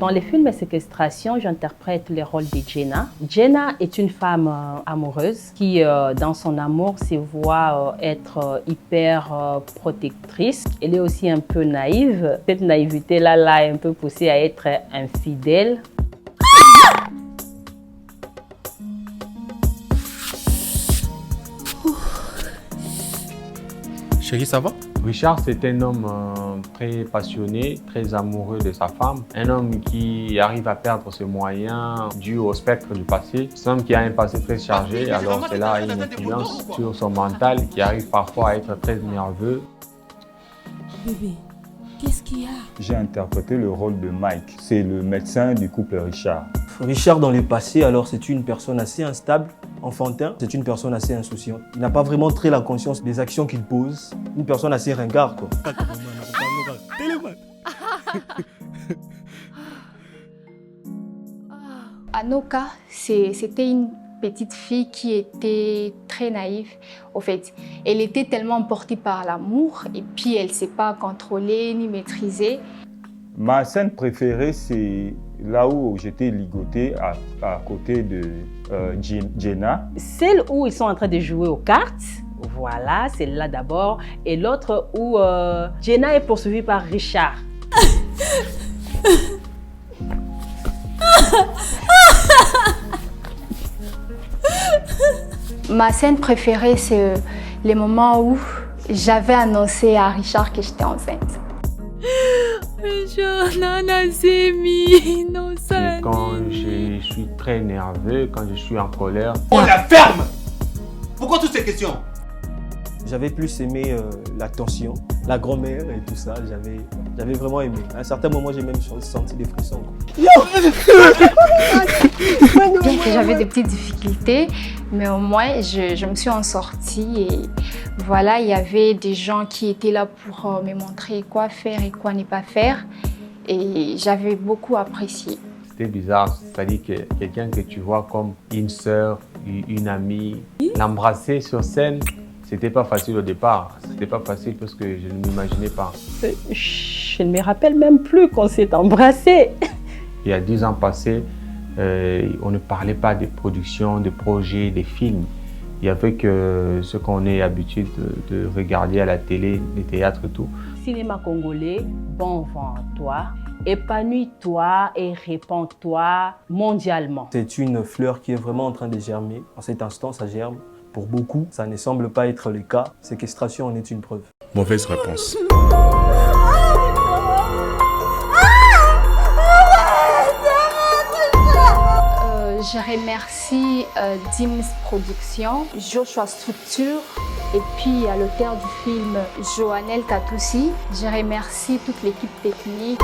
Dans les films Séquestration, j'interprète le rôle de Jenna. Jenna est une femme amoureuse qui, dans son amour, se voit être hyper protectrice. Elle est aussi un peu naïve. Cette naïveté-là l'a un peu poussée à être infidèle. Chérie, ça va? Richard, c'est un homme très passionné, très amoureux de sa femme. Un homme qui arrive à perdre ses moyens dû au spectre du passé. C'est un homme qui a un passé très chargé, alors cela a une influence sur son mental qui arrive parfois à être très nerveux. Bébé, qu'est-ce qu'il y a? J'ai interprété le rôle de Mike. C'est le médecin du couple Richard. Richard, dans le passé, alors c'est une personne assez instable, enfantin. C'est une personne assez insouciante. Il n'a pas vraiment très la conscience des actions qu'il pose. Une personne assez ringarde, quoi. Anoka, c'était une petite fille qui était très naïve. Au fait, elle était tellement emportée par l'amour et puis elle ne sait pas contrôler ni maîtriser. Ma scène préférée, c'est là où j'étais ligoté à côté de Jenna. Celle où ils sont en train de jouer aux cartes, voilà, c'est là d'abord. Et l'autre où Jenna est poursuivie par Richard. Ma scène préférée, c'est les moments où j'avais annoncé à Richard que j'étais enceinte. Quand je suis très nerveux, quand je suis en colère. On la ferme! Pourquoi toutes ces questions? J'avais plus aimé la tension, la grand-mère et tout ça. J'avais vraiment aimé. À un certain moment, j'ai même senti des frissons. Bien que j'avais des petites difficultés, mais au moins, je me suis en sortie. Et voilà, il y avait des gens qui étaient là pour me montrer quoi faire et quoi ne pas faire. Et j'avais beaucoup apprécié. C'était bizarre, c'est-à-dire que quelqu'un que tu vois comme une sœur, une amie, l'embrasser sur scène, c'était pas facile au départ. C'était pas facile parce que je ne m'imaginais pas. Je ne me rappelle même plus qu'on s'est embrassés. Il y a 10 ans passés, on ne parlait pas de production, de projets, de films. Il y avait que ce qu'on est habitué de regarder à la télé, les théâtres et tout. Cinéma congolais, bon vent à toi, épanouis-toi et répands-toi mondialement. C'est une fleur qui est vraiment en train de germer. En cet instant, ça germe. Pour beaucoup, ça ne semble pas être le cas. Séquestration en est une preuve. Mauvaise réponse. Je remercie Dims Productions, Joshua Structure et puis à l'auteur du film Joannel Katoussi. Je remercie toute l'équipe technique.